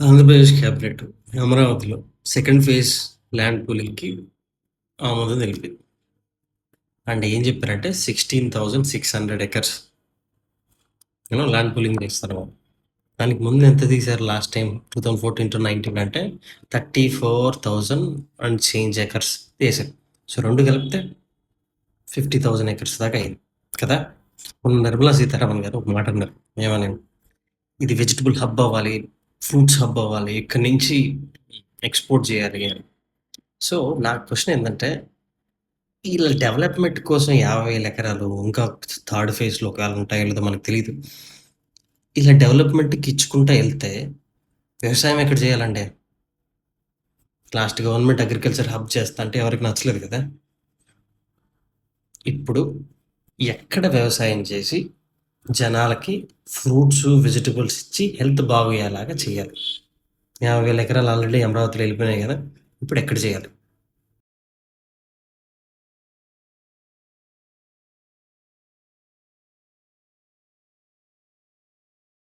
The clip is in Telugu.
ఆంధ్రప్రదేశ్ క్యాబినెట్ అమరావతిలో సెకండ్ ఫేజ్ ల్యాండ్ పూలింగ్కి ఆమోదం తెలిపింది. అండ్ ఏం చెప్పారంటే 16,600 ఎకర్స్ ల్యాండ్ పూలింగ్ చేస్తారు. దానికి ముందు ఎంత తీశారు లాస్ట్ టైం 2014-19 అంటే 34,000 అండ్ చేంజ్ ఎకర్స్ తీశారు. సో రెండు కలిపితే 50,000 ఎకర్స్ దాకా అయింది కదా. మొన్న నిర్మలా సీతారామన్ గారు ఒక మాట అన్నారు, ఏమని, ఇది వెజిటబుల్ హబ్ అవ్వాలి, ఫ్రూట్స్ హబ్ అవ్వాలి, ఇక్కడి నుంచి ఎక్స్పోర్ట్ చేయాలి అని. సో నా క్వశ్చన్ ఏంటంటే, వీళ్ళ డెవలప్మెంట్ కోసం 50,000 ఎకరాలు ఇంకా థర్డ్ ఫేజ్లో ఒకవేళ ఉంటాయో లేదో మనకు తెలియదు. ఇలా డెవలప్మెంట్కి ఇచ్చుకుంటా వెళ్తే వ్యవసాయం ఎక్కడ చేయాలండి? లాస్ట్ గవర్నమెంట్ అగ్రికల్చర్ హబ్ చేస్తా అంటే ఎవరికి నచ్చలేదు కదా. ఇప్పుడు ఎక్కడ వ్యవసాయం చేసి జనాలకి ఫ్రూట్స్ వెజిటబుల్స్ ఇచ్చి హెల్త్ బాగోయేలాగా చేయాలి? 50,000 ఎకరాలు ఆల్రెడీ అమరావతిలో వెళ్ళిపోయినాయి కదా, ఇప్పుడు ఎక్కడ చేయాలి?